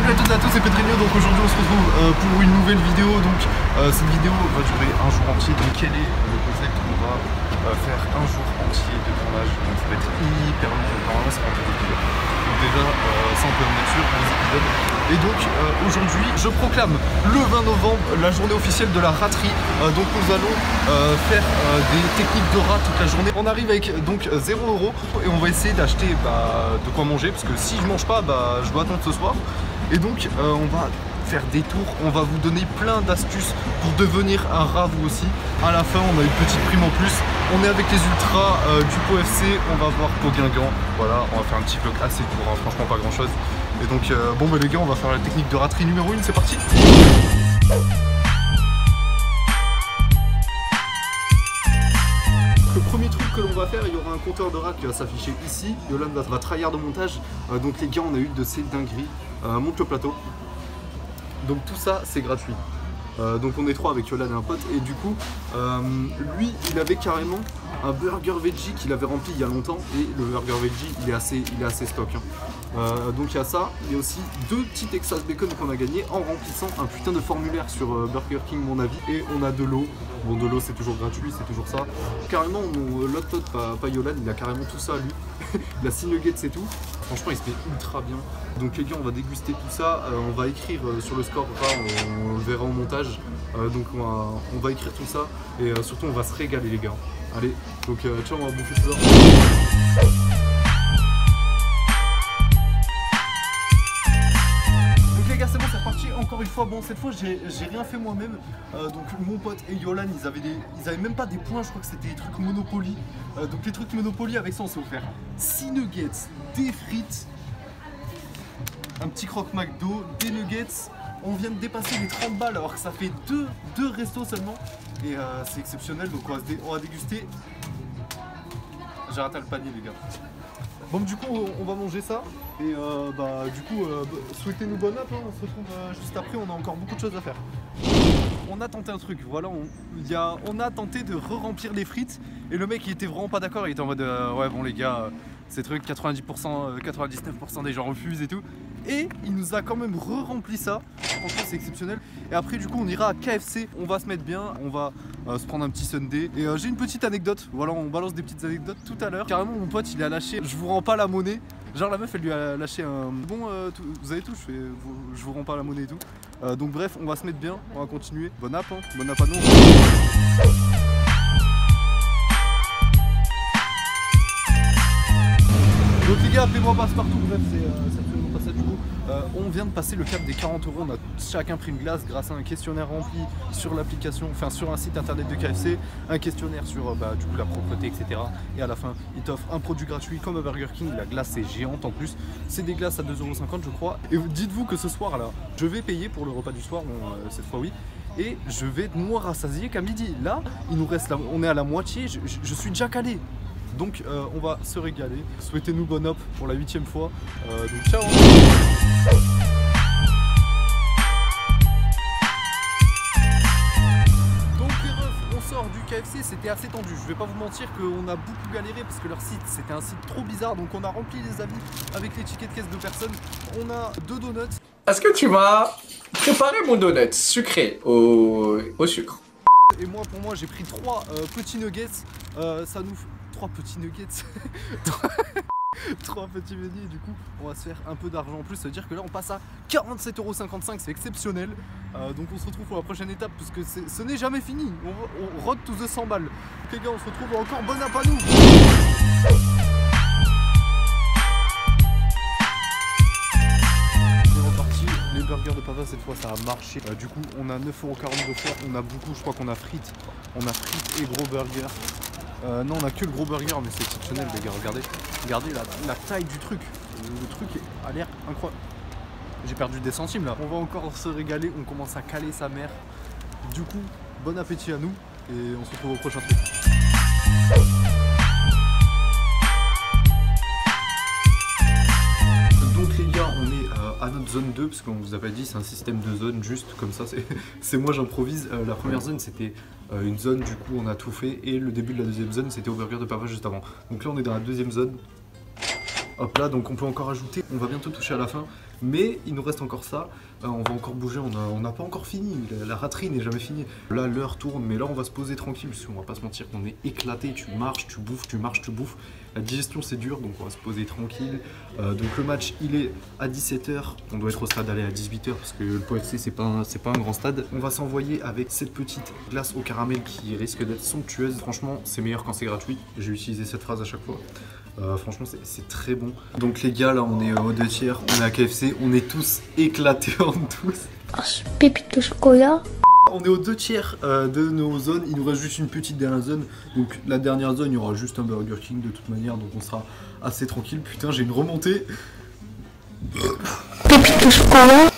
Salut à toutes et à tous, c'est Pedrinho. Donc aujourd'hui on se retrouve pour une nouvelle vidéo. Donc cette vidéo va durer un jour entier. Donc quel est le concept? On va faire un jour entier de tournage. Donc ça va être hyper long. Normalement c'est pas un peu. Donc déjà ça on peut en être sûr pour les épisodes. Et donc aujourd'hui je proclame le 20 novembre la journée officielle de la raterie. Donc nous allons faire des techniques de rat toute la journée. On arrive avec donc 0 € et on va essayer d'acheter de quoi manger parce que si je mange pas je dois attendre ce soir. Et donc on va faire des tours, on va vous donner plein d'astuces pour devenir un rat vous aussi. À la fin on a une petite prime en plus. On est avec les ultras du Pau FC, on va voir Pau Guingamp. Voilà, on va faire un petit vlog assez court, hein, franchement pas grand chose. Et donc bon les gars, on va faire la technique de raterie numéro 1, c'est parti. Le premier truc que l'on va faire, il y aura un compteur de rats qui va s'afficher ici. Yolan va tryhard au montage. Donc les gars, on a eu de ces dingueries. Monte le plateau. Donc tout ça, c'est gratuit. Donc on est 3 avec Yolan et un pote. Et du coup, lui, il avait carrément un burger veggie qu'il avait rempli il y a longtemps. Et le burger veggie, il est assez stock. Hein. Donc il y a ça. Il y a aussi 2 petits Texas Bacon qu'on a gagné en remplissant un putain de formulaire sur Burger King, mon avis. Et on a de l'eau. Bon, de l'eau, c'est toujours gratuit, c'est toujours ça. Carrément, l'autre pote, pas Yolan, il a carrément tout ça, lui. Il a 6 nuggets, c'est tout. Franchement, il se met ultra bien. Donc les gars, on va déguster tout ça. On va écrire sur le score, on le verra au montage. Donc on va écrire tout ça. Et surtout, on va se régaler, les gars. Allez, donc ciao, on va bouffer tout ça. C'est bon, c'est reparti. Encore une fois, bon, cette fois j'ai rien fait moi-même. Donc mon pote et Yolan, ils avaient même pas des points, je crois que c'était des trucs Monopoly. Donc les trucs Monopoly, avec ça on s'est offert 6 nuggets, des frites, un petit croque McDo, des nuggets. On vient de dépasser les 30 balles alors que ça fait deux restos seulement. Et c'est exceptionnel, donc on va déguster. J'ai raté le panier, les gars. Bon, du coup on va manger ça et du coup souhaitez-nous bonne app, hein. On se retrouve juste après, on a encore beaucoup de choses à faire. On a tenté un truc, voilà, on a tenté de re-remplir les frites et le mec il était vraiment pas d'accord, il était en mode ouais bon les gars, ces trucs 90%, 99% des gens refusent et tout. Et il nous a quand même re-rempli ça, franchement c'est exceptionnel. Et après du coup on ira à KFC, on va se mettre bien, on va se prendre un petit sundae. Et j'ai une petite anecdote, voilà, on balance des petites anecdotes tout à l'heure. Carrément mon pote il a lâché, je vous rends pas la monnaie. Genre la meuf elle lui a lâché un bon vous avez tout, je vous rends pas la monnaie et tout. Donc bref, on va se mettre bien, on va continuer. Bonne app, hein, bonne app à nous. Donc les gars, appelez-moi passe-partout, bref c'est absolument pas ça du coup. On vient de passer le cap des 40 €, on a chacun pris une glace grâce à un questionnaire rempli sur l'application, enfin sur un site internet de KFC, un questionnaire sur du coup la propreté, etc. Et à la fin, il t'offre un produit gratuit comme à Burger King, la glace est géante en plus, c'est des glaces à 2,50 € je crois. Et dites-vous que ce soir là, je vais payer pour le repas du soir, bon cette fois oui. Et je vais être moins rassasié qu'à midi. Là, il nous reste on est à la moitié, je suis déjà calé. Donc on va se régaler. Souhaitez-nous bonne op pour la 8e fois. Donc ciao. Donc les refs, on sort du KFC, c'était assez tendu. Je vais pas vous mentir qu'on a beaucoup galéré parce que leur site c'était un site trop bizarre. Donc on a rempli les avis avec les tickets de caisse de personnes. On a 2 donuts. Est-ce que tu m'as préparé mon donut sucré au sucre? Et moi pour moi j'ai pris 3 petits nuggets. Ça nous 3 petits nuggets. 3 petits menus, du coup on va se faire un peu d'argent en plus, ça veut dire que là on passe à 47,55 €, c'est exceptionnel. Donc on se retrouve pour la prochaine étape parce que ce n'est jamais fini, on road to the 100 balles. Donc les gars, on se retrouve encore, bonne app à nous. C'est reparti, les burgers de papa cette fois ça a marché. Du coup on a 9,40 € d'offert, on a beaucoup, je crois qu'on a frites et gros burgers. Non, on a que le gros burger, mais c'est exceptionnel les gars, regardez la taille du truc. Le truc a l'air incroyable. J'ai perdu des centimes là. On va encore se régaler, on commence à caler sa mère. Du coup, bon appétit à nous et on se retrouve au prochain truc. Donc les gars, on est à notre zone 2 parce qu'on vous a pas dit, c'est un système de zones juste comme ça, c'est moi j'improvise. La première zone c'était une zone, du coup on a tout fait, et le début de la deuxième zone c'était au burger de papa juste avant. Donc là on est dans la deuxième zone. Hop là, donc on peut encore ajouter, on va bientôt toucher à la fin. Mais il nous reste encore ça. On va encore bouger, on n'a pas encore fini. La raterie n'est jamais finie. Là, l'heure tourne, mais là, on va se poser tranquille. Parce qu'on va pas se mentir qu'on est éclaté. Tu marches, tu bouffes, tu marches, tu bouffes. La digestion, c'est dur, donc on va se poser tranquille. Donc le match, il est à 17h. On doit être au stade aller à 18h parce que le POFC, c'est pas un grand stade. On va s'envoyer avec cette petite glace au caramel qui risque d'être somptueuse. Franchement, c'est meilleur quand c'est gratuit. J'ai utilisé cette phrase à chaque fois. Franchement, c'est très bon. Donc les gars, là, on est aux 2 tiers. On est à KFC. On est tous éclatés en tous. Pépite de chocolat. On est aux 2 tiers de nos zones, il nous reste juste une petite dernière zone. Donc la dernière zone, il y aura juste un Burger King de toute manière, donc on sera assez tranquille. Putain, j'ai une remontée. Pépite de chocolat.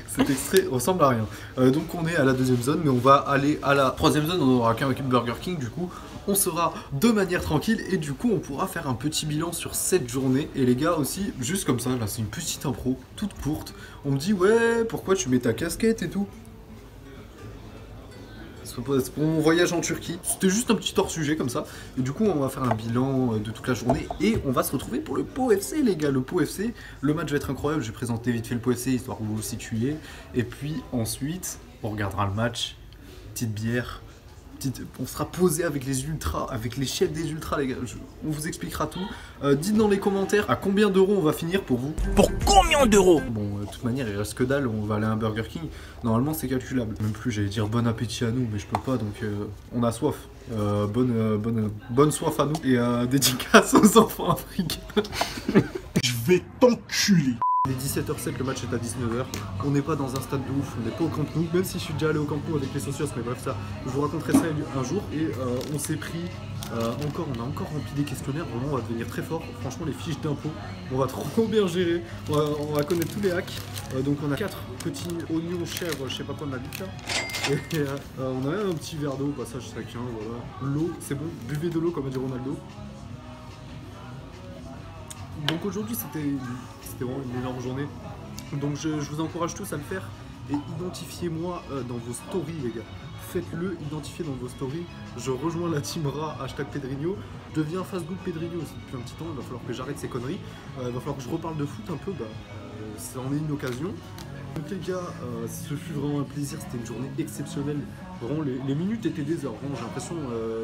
Cet extrait ressemble à rien. Donc on est à la 2e zone, mais on va aller à la 3e zone, on n'aura qu'un Burger King, du coup on sera de manière tranquille et du coup on pourra faire un petit bilan sur cette journée. Et les gars aussi, juste comme ça, là c'est une petite impro, toute courte. On me dit ouais, pourquoi tu mets ta casquette et tout? C'est pour mon voyage en Turquie. C'était juste un petit hors-sujet comme ça. Et du coup, on va faire un bilan de toute la journée. Et on va se retrouver pour le POFC, les gars. Le POFC, le match va être incroyable. Je vais présenter vite fait le POFC, histoire que vous vous situiez. Et puis ensuite, on regardera le match. Petite bière. On sera posé avec les ultras, avec les chefs des ultras, les gars. On vous expliquera tout. Dites dans les commentaires à combien d'euros on va finir pour vous. Pour combien d'euros? Bon, de toute manière, il reste que dalle. On va aller à un Burger King. Normalement, c'est calculable. Même plus, j'allais dire bon appétit à nous, mais je peux pas. Donc, on a soif. Bonne soif à nous. Et dédicace aux enfants africains. Je vais t'enculer. Il est 17h07, le match est à 19h. On n'est pas dans un stade de ouf, on n'est pas au Camp Nou, même si je suis déjà allé au Camp Nou avec les socios, mais bref, ça, je vous raconterai ça un jour. Et on s'est pris on a encore rempli des questionnaires, vraiment on va devenir très fort. Franchement, les fiches d'impôts, on va trop bien gérer, on va connaître tous les hacks. Donc on a 4 petits oignons chèvres, je sais pas quoi de ma bite là. Et on a même un petit verre d'eau au passage chacun, voilà. L'eau, c'est bon, buvez de l'eau comme a dit Ronaldo. Donc aujourd'hui c'était vraiment une énorme journée. Donc je vous encourage tous à le faire et identifiez-moi dans vos stories les gars. Faites-le, identifiez dans vos stories. Je rejoins la team Ra, hashtag Pedrinho. Je deviens Facebook Pedrinho aussi depuis un petit temps. Il va falloir que j'arrête ces conneries. Il va falloir que je reparle de foot un peu. Ça en est une occasion. Donc les gars, ce fut vraiment un plaisir. C'était une journée exceptionnelle. Vraiment, les minutes étaient des heures. Vraiment, j'ai l'impression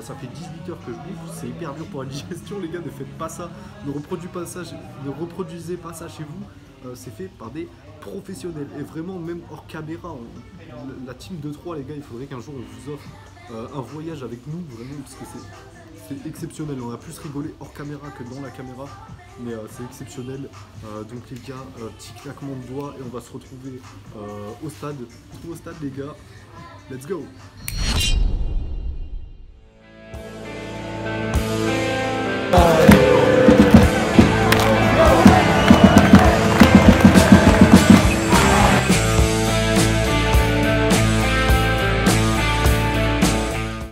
ça fait 18 heures que je bouffe. C'est hyper dur pour la digestion les gars. Ne faites pas ça. Ne reproduisez pas ça chez vous. C'est fait par des professionnels. Et vraiment, même hors caméra, la team de 3 les gars, il faudrait qu'un jour on vous offre un voyage avec nous, vraiment, parce que c'est exceptionnel. On a plus rigolé hors caméra que dans la caméra, mais c'est exceptionnel. Donc les gars, petit claquement de doigts et on va se retrouver au stade. Au stade les gars, let's go.